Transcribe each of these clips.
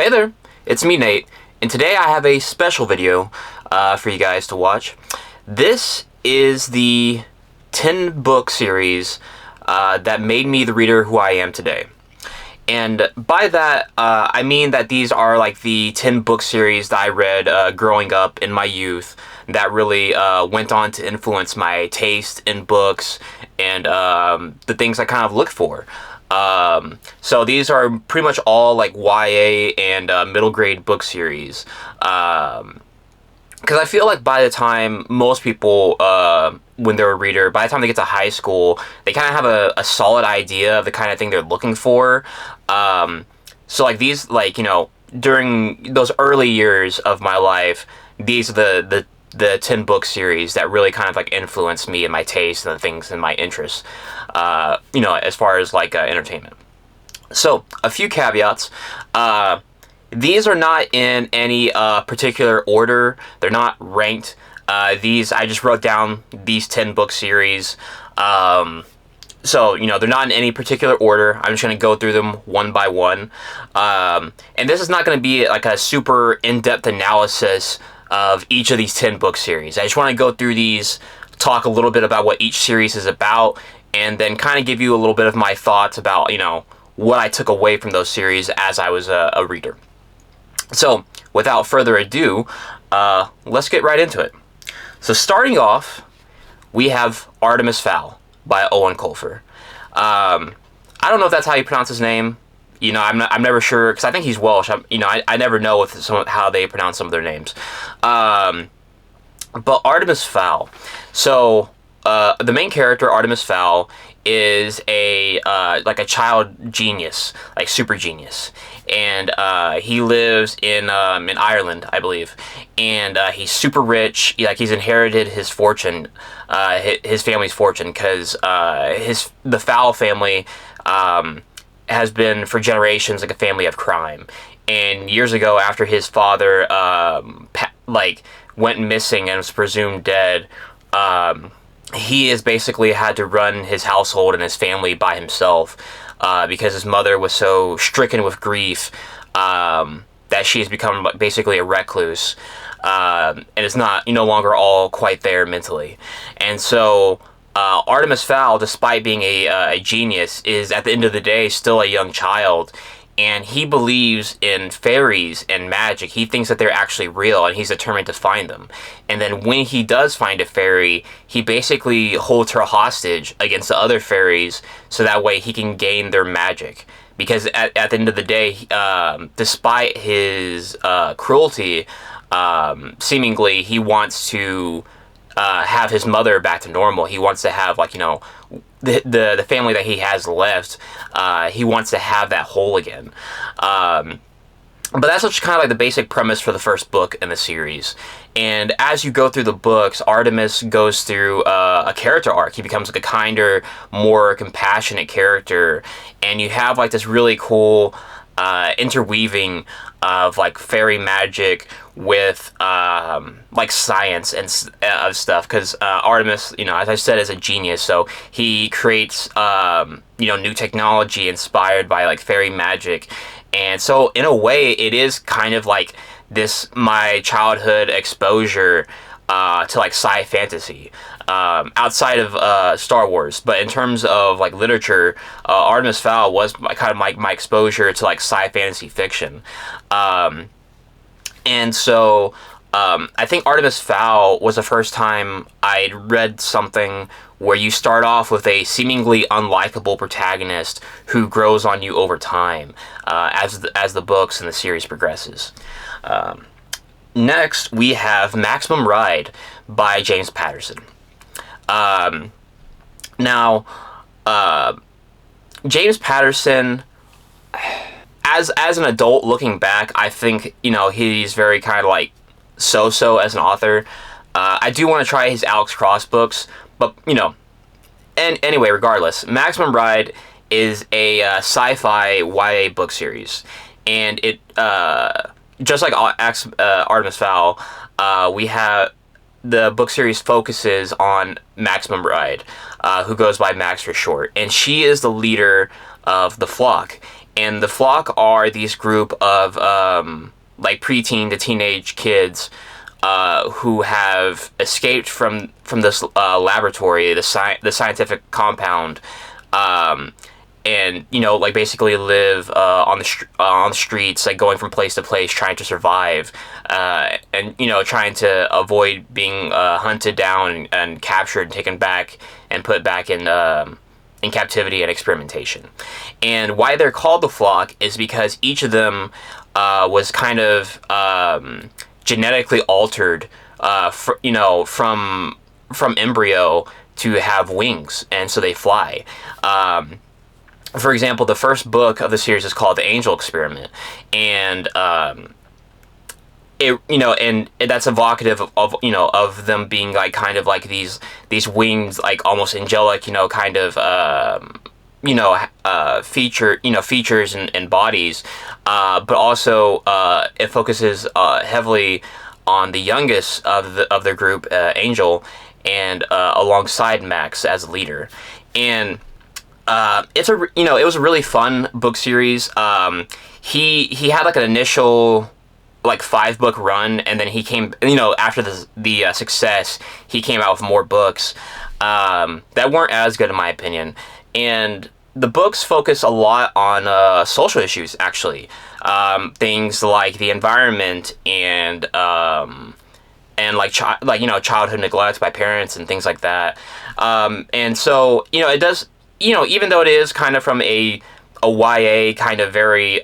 Hey there, it's me Nate, and today I have a special video for you guys to watch. This is the 10 book series that made me the reader who I am today. And by that, I mean that these are like the 10 book series that I read growing up in my youth that really went on to influence my taste in books and the things I kind of look for. So these are pretty much all like YA and middle grade book series. Because I feel like by the time most people, when they're a reader, by the time they get to high school, they kind of have a solid idea of the kind of thing they're looking for. So like these, like, you know, during those early years of my life, these are the 10 book series that really kind of like influenced me and my taste and the things and my interests, you know, as far as like entertainment. So a few caveats. These are not in any particular order. They're not ranked. These, I just wrote down these 10 book series. So, you know, they're not in any particular order. I'm just going to go through them one by one. And this is not going to be like a super in-depth analysis of each of these 10 book series. I just want to go through these, talk a little bit about what each series is about, and then kind of give you a little bit of my thoughts about, you know, what I took away from those series as I was a reader. So, without further ado, let's get right into it. So starting off, we have Artemis Fowl by Owen Colfer. I don't know if that's how you pronounce his name. You know, I'm never sure, because I think he's Welsh. I never know how they pronounce some of their names. But Artemis Fowl. So, the main character, Artemis Fowl, is like a child genius, like super genius. And he lives in Ireland, I believe. And he's super rich. He's inherited his fortune, his family's fortune, because the Fowl family has been for generations like a family of crime. And years ago, after his father went missing and was presumed dead, he has basically had to run his household and his family by himself, because his mother was so stricken with grief that she has become basically a recluse, and is no longer all quite there mentally. And so Artemis Fowl, despite being a genius, is at the end of the day still a young child, and he believes in fairies and magic. He thinks that they're actually real, and he's determined to find them. And then when he does find a fairy, he basically holds her hostage against the other fairies, so that way he can gain their magic. Because at the end of the day, despite his cruelty, seemingly he wants to have his mother back to normal. He wants to have, like, you know, the family that he has left. He wants to have that whole again. But that's just kind of like the basic premise for the first book in the series. And as you go through the books, Artemis goes through a character arc. He becomes like a kinder, more compassionate character. And you have like this really cool interweaving of like fairy magic with like science and stuff, because Artemis, you know, as I said, is a genius. So he creates you know, new technology inspired by like fairy magic. And so in a way, it is kind of like my childhood exposure to like sci fantasy, outside of Star Wars. But in terms of like literature, Artemis Fowl was kind of my exposure to like sci fantasy fiction. And so I think Artemis Fowl was the first time I'd read something where you start off with a seemingly unlikable protagonist who grows on you over time, as the books and the series progresses. Next, we have Maximum Ride by James Patterson. Now, James Patterson, as an adult looking back, I think, you know, he's very kind of like so-so as an author. I do want to try his Alex Cross books, but, you know, and anyway, regardless, Maximum Ride is a sci-fi YA book series, and it just like Artemis Fowl, we have the book series focuses on Maximum Ride, who goes by Max for short, and she is the leader of the flock. And the flock are these group of like preteen to teenage kids who have escaped from this laboratory, the scientific compound, and like basically live on the streets, like going from place to place, trying to survive, and trying to avoid being hunted down and captured and taken back and put back in captivity and experimentation. And why they're called the flock is because each of them was kind of genetically altered, from embryo to have wings, and so they fly. For example, the first book of the series is called The Angel Experiment, and and that's evocative of them being like kind of like these wings, like almost angelic, kind of features and bodies, but also it focuses heavily on the youngest of the group, Angel, and alongside Max as leader. And it was a really fun book series. He had like an initial like 5-book run, and then he came, after the success, he came out with more books that weren't as good in my opinion. And the books focus a lot on social issues, actually, things like the environment and like childhood neglect by parents and things like that. And so it does, even though it is kind of from a YA kind of very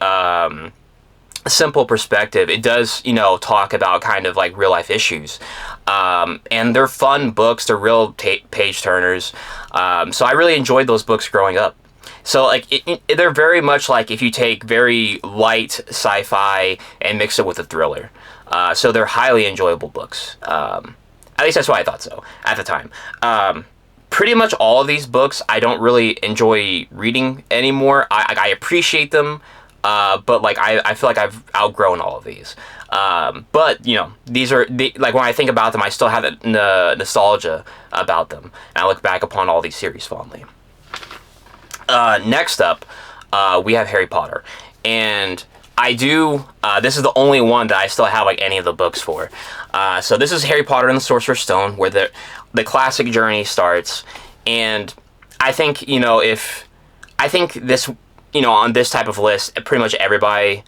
simple perspective, it does talk about kind of like real life issues, and they're fun books. They're real page turners. So I really enjoyed those books growing up. So like they're very much like if you take very light sci-fi and mix it with a thriller. So they're highly enjoyable books. At least that's why I thought so at the time. Pretty much all of these books I don't really enjoy reading anymore. I appreciate them, but like I feel like I've outgrown all of these. But these are like when I think about them, I still have the nostalgia about them, and I look back upon all these series fondly. Next up, we have Harry Potter, and I do. This is the only one that I still have like any of the books for. So this is Harry Potter and the Sorcerer's Stone, where the classic journey starts, and I think this on this type of list, pretty much everybody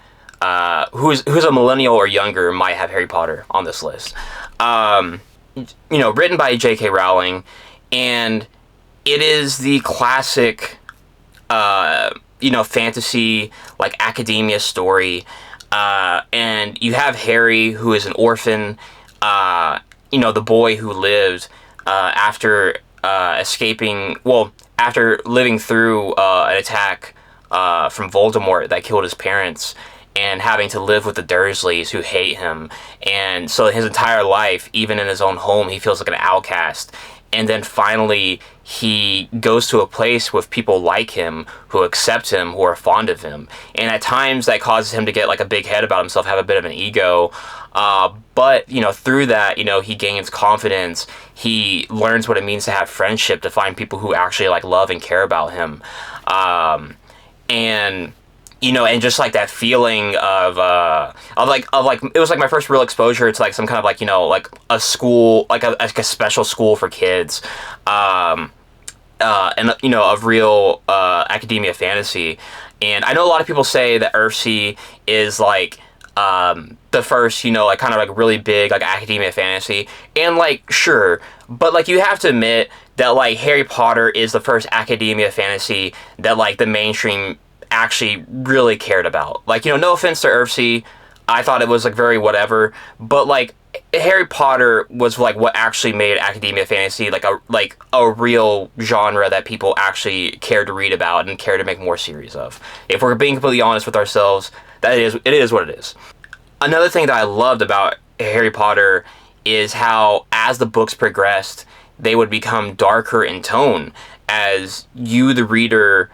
who's a millennial or younger might have Harry Potter on this list. Written by J.K. Rowling, and it is the classic fantasy, like academia story, and you have Harry, who is an orphan, the boy who lived after after living through an attack from Voldemort that killed his parents, and having to live with the Dursleys who hate him. And so his entire life, even in his own home, he feels like an outcast. And then finally, he goes to a place with people like him, who accept him, who are fond of him. And at times, that causes him to get like a big head about himself, have a bit of an ego. But through that, he gains confidence. He learns what it means to have friendship, to find people who actually like love and care about him. And just like that feeling of it was like my first real exposure to like some kind of like a school, like a special school for kids, and of real academia fantasy. And I know a lot of people say that Earthsea is like the first like kind of like really big like academia fantasy, and like sure, but like you have to admit that like Harry Potter is the first academia fantasy that like the mainstream actually really cared about. Like, no offense to Earthsea, I thought it was like very whatever, but like Harry Potter was like what actually made academia fantasy like a real genre that people actually cared to read about and care to make more series of. If we're being completely honest with ourselves, it is what it is. Another thing that I loved about Harry Potter is how, as the books progressed, they would become darker in tone as you, the reader,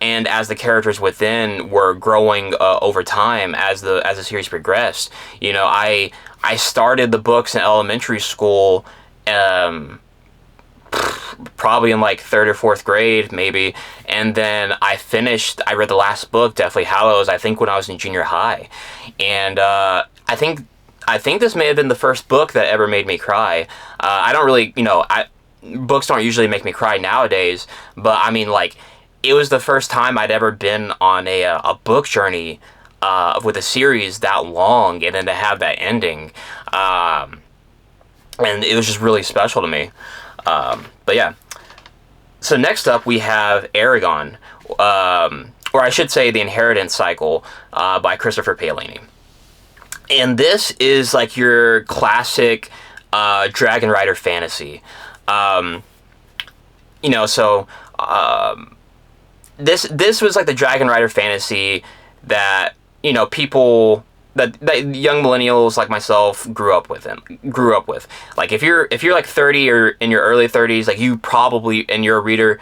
and as the characters within were growing over time as the series progressed. I started the books in elementary school, probably in like 3rd or 4th grade, maybe. And then I read the last book, Deathly Hallows, I think when I was in junior high. And I think this may have been the first book that ever made me cry. I don't really, books don't usually make me cry nowadays, but I mean, like, it was the first time I'd ever been on a book journey with a series that long, and then to have that ending. And it was just really special to me. But yeah. So next up we have Eragon, or I should say The Inheritance Cycle, by Christopher Paolini. And this is like your classic Dragon Rider fantasy. This was like the Dragon Rider fantasy that, people that young millennials like myself grew up with. Like if you're like 30 or in your early 30s, like you probably, and you're a reader,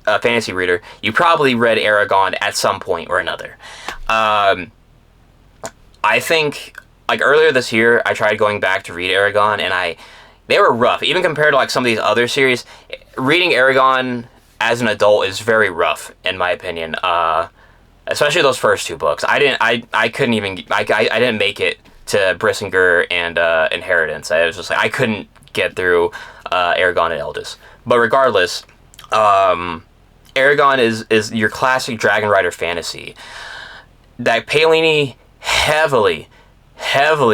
fantasy reader, you probably read Eragon at some point or another. I think like earlier this year I tried going back to read Eragon, and they were rough, even compared to like some of these other series. Reading Eragon as an adult is very rough, in my opinion. Especially those first 2 books. I didn't make it to Brissinger and Inheritance. I was just like, I couldn't get through Eragon and Eldest. But regardless, Eragon is your classic Dragon Rider fantasy that Paolini heavily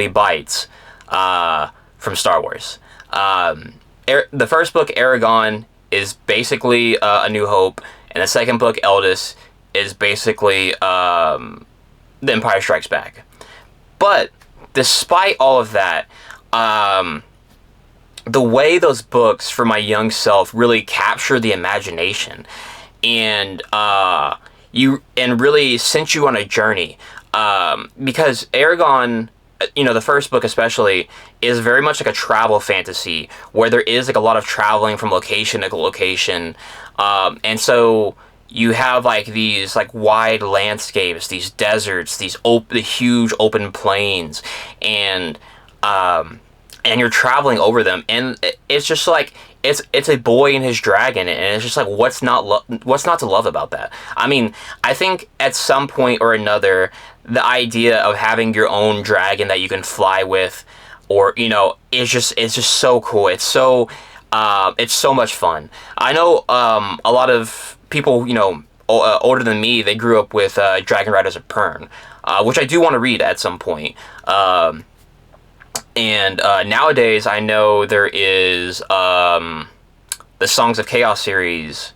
bites from Star Wars. The first book, Eragon, is basically A New Hope, and the second book, Eldest, is basically The Empire Strikes Back. But despite all of that, the way those books for my young self really capture the imagination and really sent you on a journey, because Eragon, the first book especially, is very much like a travel fantasy where there is like a lot of traveling from location to location, and so you have like these like wide landscapes, these deserts, the huge open plains, and you're traveling over them, and it's just like it's a boy and his dragon, and it's just like what's not to love about that? I mean, I think at some point or another, the idea of having your own dragon that you can fly with, or it's just so cool. It's so much fun. I know a lot of people, older than me, they grew up with Dragon Riders of Pern, which I do want to read at some point. And nowadays, I know there is the Songs of Chaos series,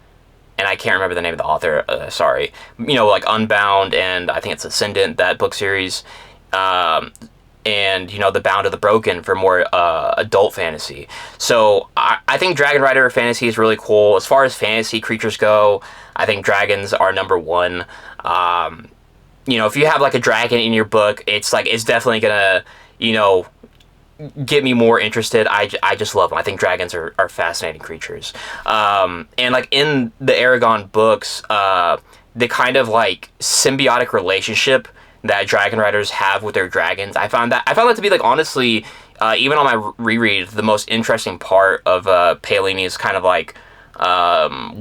and I can't remember the name of the author, sorry. Like Unbound, and I think it's Ascendant, that book series. And, The Bound of the Broken for more adult fantasy. So I think Dragon Rider fantasy is really cool. As far as fantasy creatures go, I think dragons are number one. If you have like a dragon in your book, it's definitely gonna, get me more interested. I just love them. I think dragons are fascinating creatures. And like in the Eragon books, the kind of like symbiotic relationship that Dragon Riders have with their dragons, I found that to be like, honestly, even on my reread, the most interesting part of Paolini's kind of like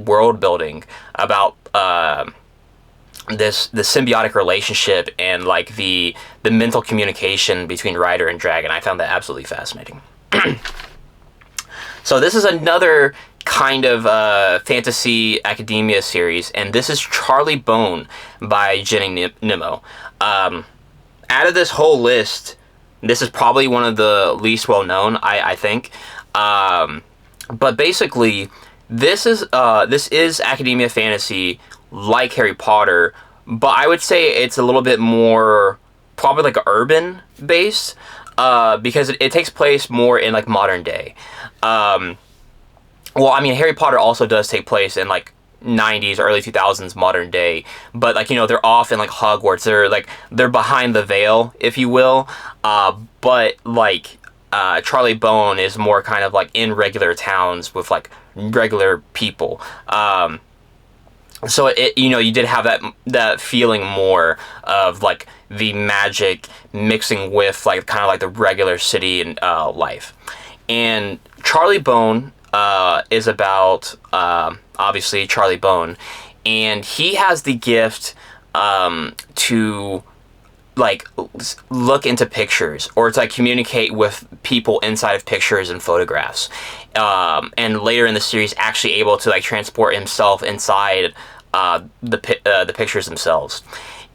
world building about this symbiotic relationship and like the mental communication between rider and dragon. I found that absolutely fascinating. So this is another kind of fantasy academia series, and this is Charlie Bone by Jenny Nimmo. Out of this whole list, this is probably one of the least well known, I think. But basically, this is academia fantasy like Harry Potter, but I would say it's a little bit more probably like urban based, because it takes place more in like modern day. Well, I mean, Harry Potter also does take place in like 90s, early 2000s modern day, but like, they're off in like Hogwarts. They're behind the veil, if you will. But like Charlie Bone is more kind of like in regular towns with like regular people. So you did have that feeling more of like the magic mixing with like kind of like the regular city and life. And Charlie Bone is about obviously Charlie Bone, and he has the gift to like look into pictures, or to like communicate with people inside of pictures and photographs, and later in the series actually able to like transport himself inside the pictures themselves.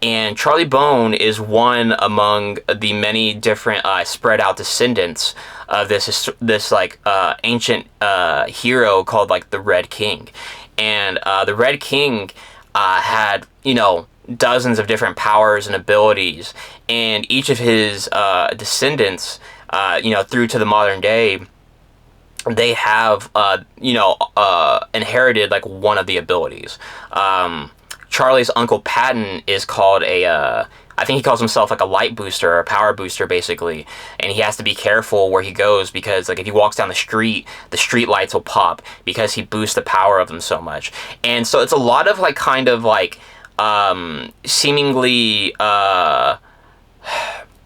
And Charlie Bone is one among the many different spread out descendants of this like ancient hero called like the Red King. And the Red King had, you know, dozens of different powers and abilities, and each of his descendants, you know, through to the modern day, they have, you know, inherited like one of the abilities. Charlie's Uncle Patton is called I think he calls himself like a light booster or a power booster, basically, and he has to be careful where he goes, because like if he walks down the street lights will pop because he boosts the power of them so much. And so it's a lot of like kind of like seemingly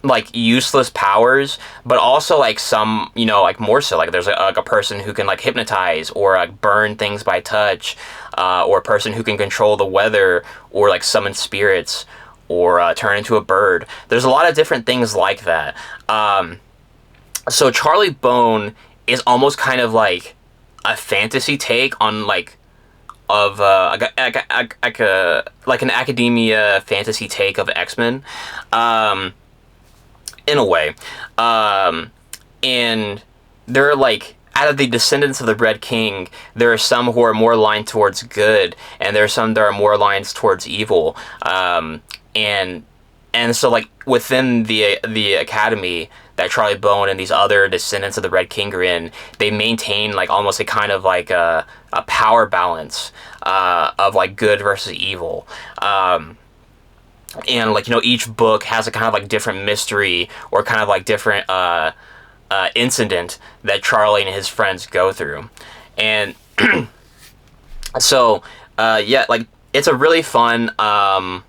like useless powers, but also like some, you know, like more so, like there's like a person who can like hypnotize or like burn things by touch, or a person who can control the weather, or like summon spirits, or turn into a bird. There's a lot of different things like that. So Charlie Bone is almost kind of like a fantasy take on like of like an academia fantasy take of X-Men, in a way. And there are like, out of the descendants of the Red King, there are some who are more aligned towards good, and there are some that are more aligned towards evil. And so like within the academy that Charlie Bone and these other descendants of the Red King are in, they maintain like almost a kind of like a power balance of like good versus evil. And like, you know, each book has a kind of like different mystery, or kind of like different incident that Charlie and his friends go through. And so yeah, like it's a really fun I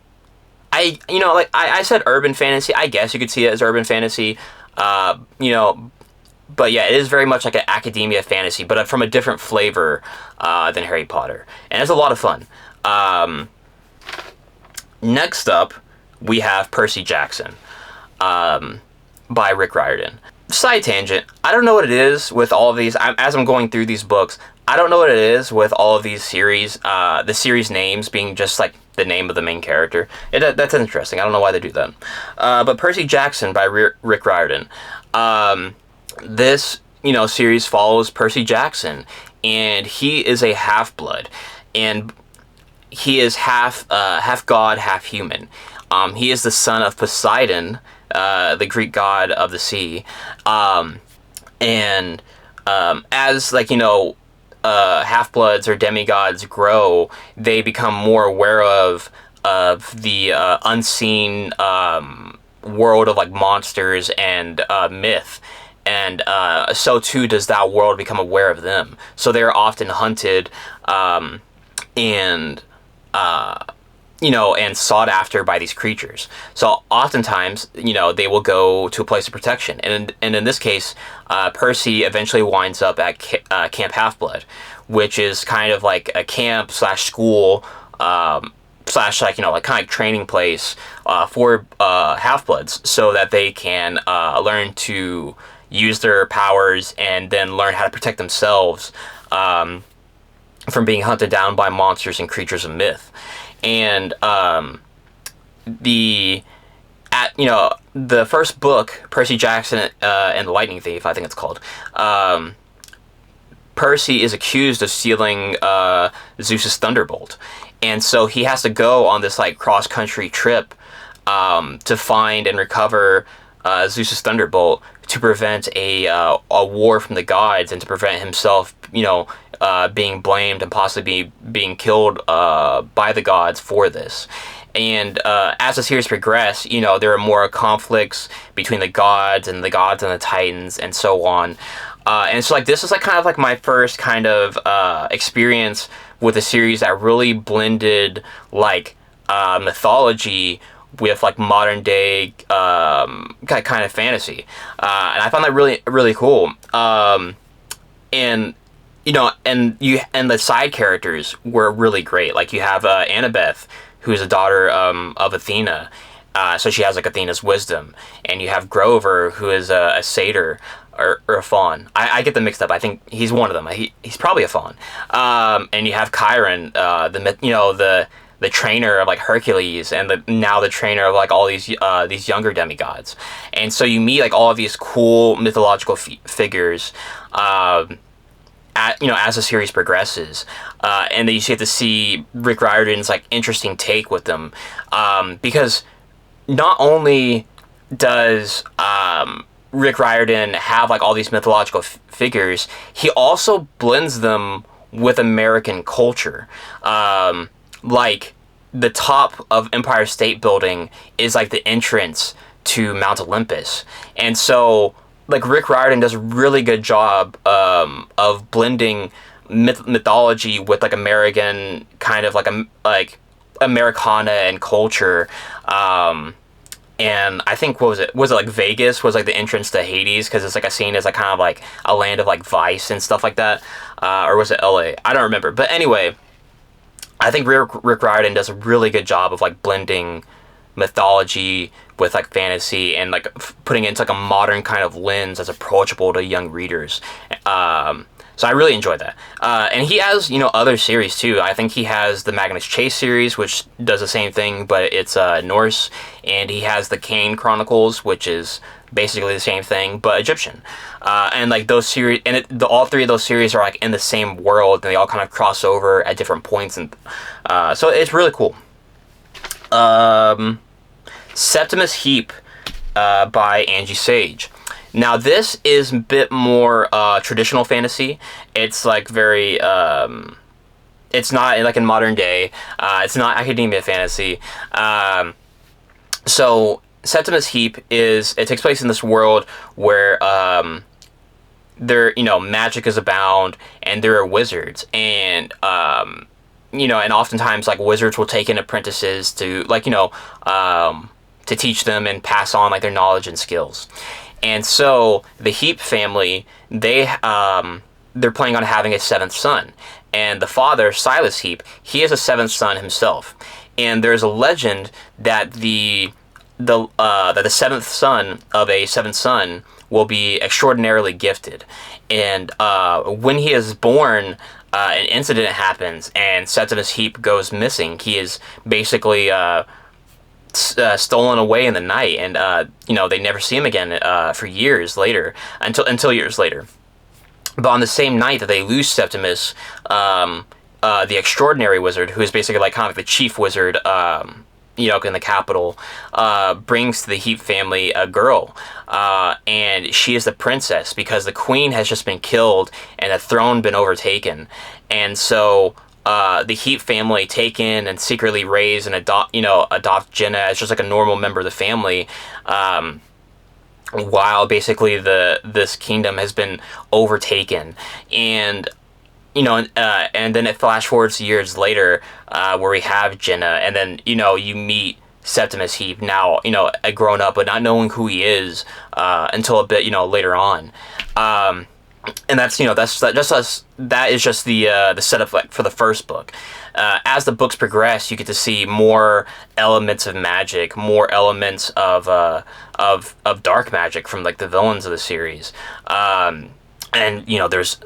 said urban fantasy. I guess you could see it as urban fantasy, you know, but yeah, it is very much like an academia fantasy, but from a different flavor than Harry Potter, and it's a lot of fun. Next up, we have Percy Jackson, by Rick Riordan. Side tangent, I don't know what it is with all of these, as I'm going through these books, I don't know what it is with all of these series, the series names being just like the name of the main character. That's interesting, I don't know why they do that. But Percy Jackson by Rick Riordan. This, you know, series follows Percy Jackson, and he is a half-blood, and he is half god, half human. He is the son of Poseidon, the Greek god of the sea, and as like, you know, half-bloods or demigods grow, they become more aware of the unseen world of like monsters and myth, and so too does that world become aware of them. So they are often hunted, and you know, and sought after by these creatures. So oftentimes, you know, they will go to a place of protection, and in this case, Percy eventually winds up at Camp Half-Blood, which is kind of like a camp slash school slash, like, you know, like kind of training place for half-bloods, so that they can learn to use their powers and then learn how to protect themselves from being hunted down by monsters and creatures of myth. And the first book, Percy Jackson and the Lightning Thief, I think it's called, Percy is accused of stealing Zeus's thunderbolt, and so he has to go on this like cross-country trip to find and recover Zeus's thunderbolt, to prevent a war from the gods, and to prevent himself, you know, being blamed and possibly being killed by the gods for this. And as the series progresses, you know, there are more conflicts between the gods and the Titans and so on. And so like this is like kind of like my first kind of experience with a series that really blended like mythology with like modern day kind of fantasy, and I found that really, really cool. And and the side characters were really great. Like you have Annabeth, who's a daughter of Athena, so she has like Athena's wisdom, and you have Grover, who is a satyr or a faun. I get them mixed up. I think he's one of them. He's probably a faun. And you have Chiron, the trainer of like Hercules, and now the trainer of like all these younger demigods. And so you meet like all of these cool mythological figures. As the series progresses, and then you get to see Rick Riordan's like interesting take with them, because not only does Rick Riordan have like all these mythological figures, he also blends them with American culture. Like the top of Empire State Building is like the entrance to Mount Olympus, and so like Rick Riordan does a really good job of blending mythology with like American kind of like Americana and culture. And I think, what was it? Was it like Vegas was like the entrance to Hades, because it's like a scene as like kind of like a land of like vice and stuff like that, or was it LA? I don't remember. But anyway, I think Rick Riordan does a really good job of like blending mythology with like fantasy, and like putting it into like a modern kind of lens that's approachable to young readers. So I really enjoyed that. And he has, other series too. I think he has the Magnus Chase series, which does the same thing, but it's Norse. And he has the Kane Chronicles, which is basically the same thing, but Egyptian. And like those series, and all three of those series are like in the same world, and they all kind of cross over at different points. And so it's really cool. Septimus Heap by Angie Sage. Now this is a bit more traditional fantasy. It's like very, it's not like in modern day. It's not academia fantasy. So Septimus Heap it takes place in this world where magic is abound, and there are wizards, and and oftentimes like wizards will take in apprentices to to teach them and pass on like their knowledge and skills. And so the Heap family, they're planning on having a seventh son, and the father, Silas Heap, he is a seventh son himself. And there's a legend that the seventh son of a seventh son will be extraordinarily gifted. And when he is born, an incident happens, and Septimus Heap goes missing. He is basically stolen away in the night, and they never see him again for years later, until years later. But on the same night that they lose Septimus, the extraordinary wizard, who is basically like kind of like the chief wizard, in the capital, brings to the Heap family a girl, and she is the princess, because the queen has just been killed and the throne been overtaken. And so the Heap family take in and secretly raise and adopt Jenna as just like a normal member of the family, while basically this kingdom has been overtaken. And and then it flash forwards years later, where we have Jenna, and then you meet Septimus Heap, now a grown up, but not knowing who he is until a bit later on. And that is just the setup for the first book. As the books progress, you get to see more elements of magic, more elements of dark magic from like the villains of the series. And there's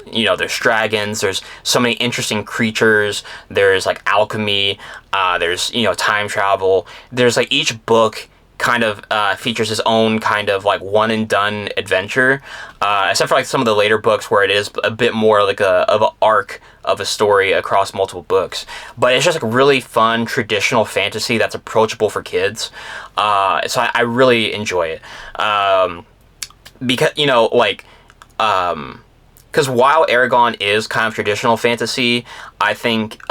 dragons, there's so many interesting creatures, there's like alchemy, there's time travel. There's like each book kind of features his own kind of like one and done adventure, except for like some of the later books where it is a bit more like of an arc of a story across multiple books. But it's just like really fun traditional fantasy that's approachable for kids. So I really enjoy it, because because while Eragon is kind of traditional fantasy, I think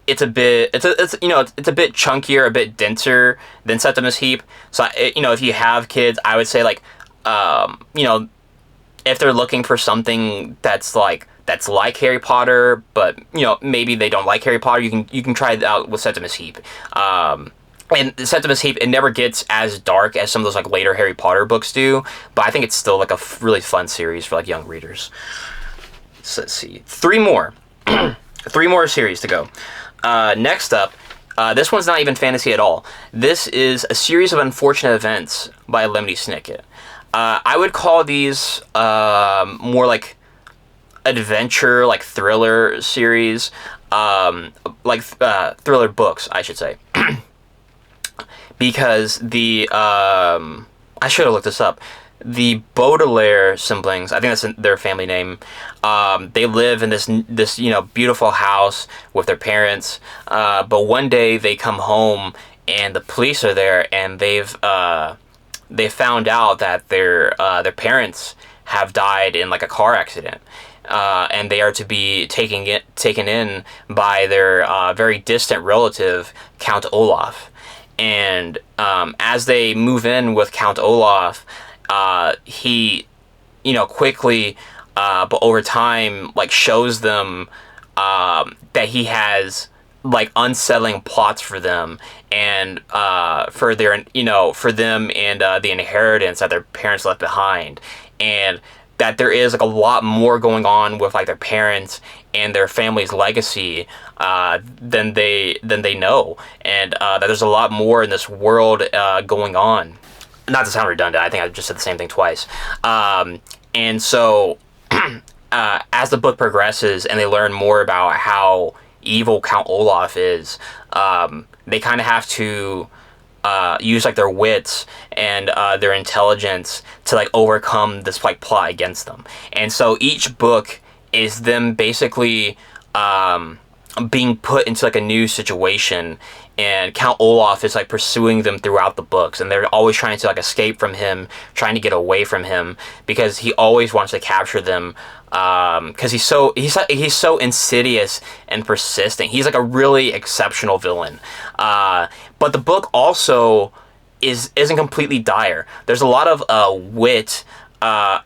it's a bit chunkier, a bit denser than Septimus Heap. So if you have kids, I would say like if they're looking for something that's like Harry Potter, but maybe they don't like Harry Potter, you can try it out with Septimus Heap. And Septimus Heap, it never gets as dark as some of those like later Harry Potter books do, but I think it's still like a really fun series for like young readers. So let's see, three more. Three more series to go. Next up, this one's not even fantasy at all. This is a series of unfortunate events by Lemony Snicket. I would call these more like adventure, like thriller series, thriller books, I should say. Because the I should have looked this up. The Baudelaire siblings, I think that's their family name. They live in this beautiful house with their parents. But one day they come home and the police are there, and they found out that their parents have died in like a car accident. And they are to be taken in by their very distant relative, Count Olaf. And as they move in with Count Olaf, he, quickly, but over time, like, shows them that he has like unsettling plots for them, and for them and the inheritance that their parents left behind, and that there is like a lot more going on with like their parents and their family's legacy than they know, and that there's a lot more in this world going on. Not to sound redundant, I think I just said the same thing twice. And so as the book progresses and they learn more about how evil Count Olaf is, they kind of have to use like their wits and their intelligence to like overcome this like plot against them. And so each book is them basically being put into like a new situation, and Count Olaf is like pursuing them throughout the books, and they're always trying to like escape from him, trying to get away from him, because he always wants to capture them, because he's so insidious and persistent. He's like a really exceptional villain. But the book also isn't completely dire. There's a lot of wit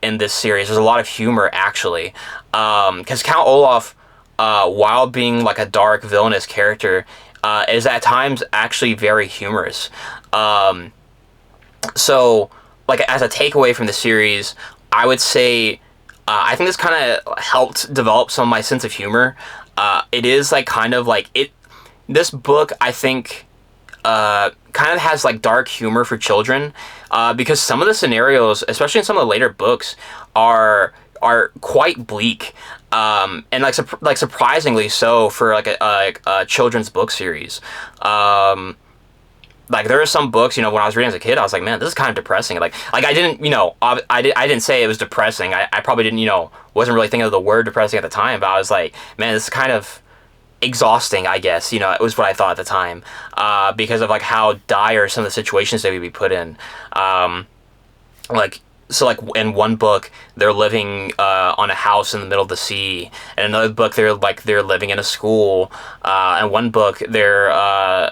in this series. There's a lot of humor, actually, because Count Olaf, while being like a dark villainous character, is at times actually very humorous. So, like, as a takeaway from the series, I would say I think this kind of helped develop some of my sense of humor. It is like kind of like it. This book, I think, kind of has like dark humor for children, because some of the scenarios, especially in some of the later books, are quite bleak, and like surprisingly so for like a children's book series. Like, there are some books, when I was reading as a kid, I was like, man, this is kind of depressing. Like I didn't, I didn't say it was depressing. I probably didn't, wasn't really thinking of the word depressing at the time, but I was like, man, this is kind of exhausting, I guess. It was what I thought at the time, because of like how dire some of the situations they would be put in. So like in one book, they're living on a house in the middle of the sea. In another book, they're living in a school. In one book, they're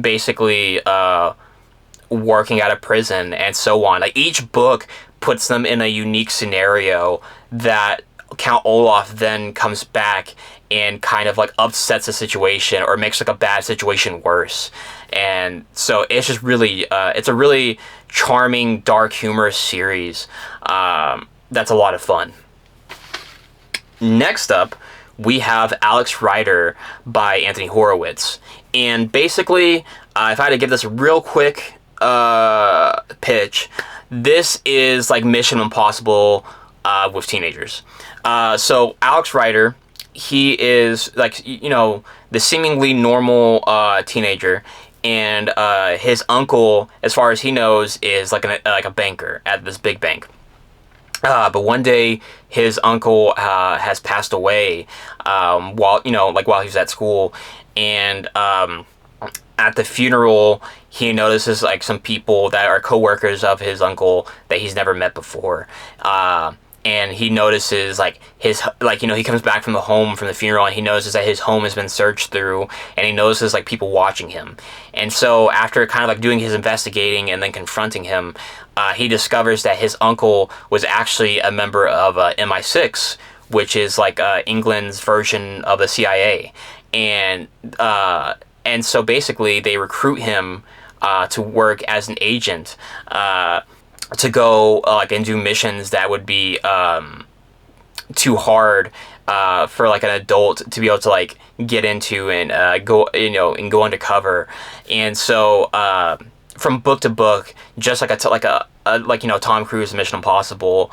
basically working out of prison, and so on. Like, each book puts them in a unique scenario that Count Olaf then comes back and kind of like upsets the situation or makes like a bad situation worse. And so it's just really it's a really charming, dark, humorous series that's a lot of fun. Next up, we have Alex Rider by Anthony Horowitz. And basically, if I had to give this a real quick pitch, this is like Mission Impossible with teenagers. So Alex Rider, he is like, the seemingly normal teenager, and his uncle, as far as he knows, is like a banker at this big bank. But one day, his uncle has passed away while he was at school, and at the funeral, he notices like some people that are coworkers of his uncle that he's never met before. And he notices he comes back from the funeral, and he notices that his home has been searched through, and he notices like people watching him. And so after kind of like doing his investigating and then confronting him, he discovers that his uncle was actually a member of MI6, which is like England's version of the CIA. And so basically they recruit him to work as an agent, to go and do missions that would be too hard for like an adult to be able to like get into and go undercover. And so from book to book, just like Tom Cruise Mission Impossible,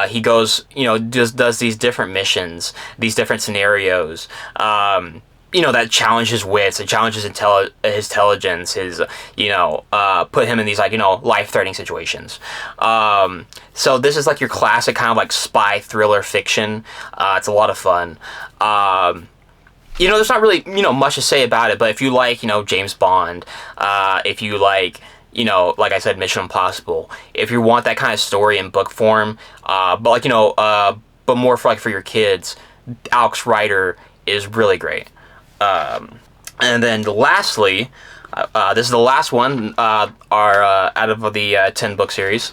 he goes, does these different missions, these different scenarios, that challenge his wits, it challenges his intelligence, his, put him in these like, life-threatening situations. So this is like your classic kind of like spy thriller fiction. It's a lot of fun. There's not really, much to say about it, but if you like, James Bond, if you like, like I said, Mission Impossible, if you want that kind of story in book form, but more for your kids, Alex Rider is really great. And then lastly, this is the last one, out of the 10 book series.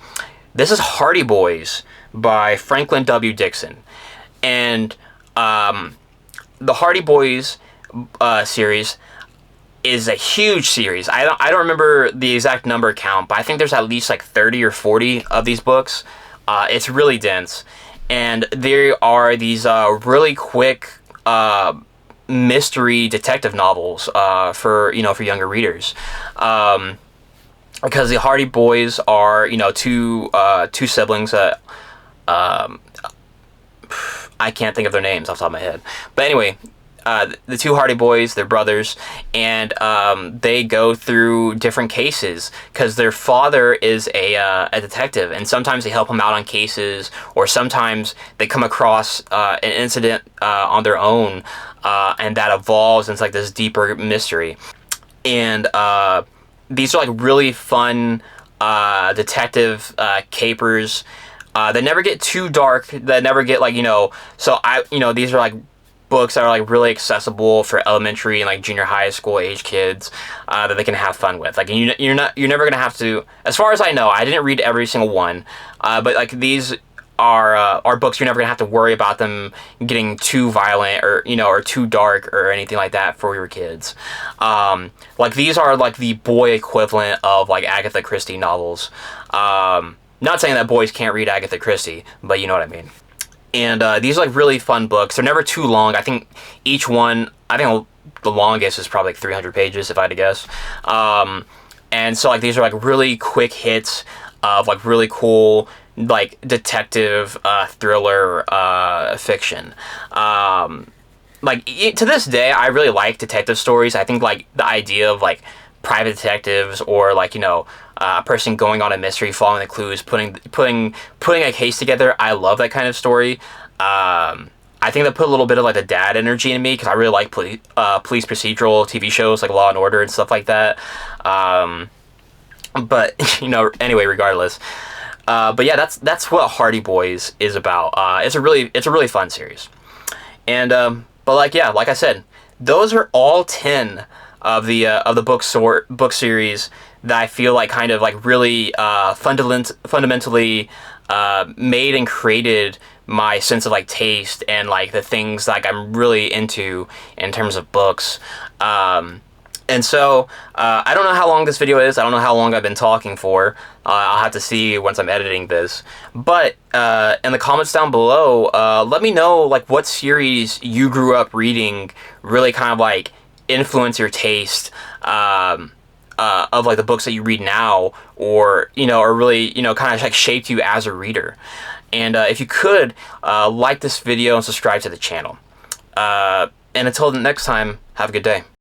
This is Hardy Boys by Franklin W. Dixon. And the Hardy Boys series is a huge series. I don't remember the exact number count, but I think there's at least like 30 or 40 of these books. It's really dense, and there are these really quick mystery detective novels for younger readers, because the Hardy Boys are two siblings that I can't think of their names off the top of my head, but anyway, the two Hardy Boys, they're brothers, and they go through different cases because their father is a detective, and sometimes they help him out on cases, or sometimes they come across an incident on their own, and that evolves into like this deeper mystery. And these are like really fun detective capers that never get too dark, that never get like these are like books that are like really accessible for elementary and like junior high school age kids, that they can have fun with. Like you're never gonna have to, as far as I know, I didn't read every single one, but like these are books you're never gonna have to worry about them getting too violent or or too dark or anything like that for your kids. Like these are like the boy equivalent of like Agatha Christie novels. Not saying that boys can't read Agatha Christie, but you know what I mean. And these are like really fun books. They're never too long. I think each one, the longest is probably like 300 pages, if I had to guess. And so like these are like really quick hits of like really cool like detective thriller fiction. To this day, I really like detective stories. I think like the idea of like private detectives, or like a person going on a mystery, following the clues, putting a case together. I love that kind of story. I think that put a little bit of like the dad energy in me, because I really like police procedural TV shows like Law and Order and stuff like that. But anyway, regardless. But yeah, that's what Hardy Boys is about. It's a really fun series. And but like I said, those are all 10 of the book series that I feel like kind of like really fundamentally made and created my sense of like taste and like the things like I'm really into in terms of books. And so I don't know how long this video is. I don't know how long I've been talking for. I'll have to see once I'm editing this. But in the comments down below, let me know like what series you grew up reading really kind of like influence your taste of like the books that you read now, or or really kind of like shaped you as a reader. And if you could like this video and subscribe to the channel. And until the next time, have a good day.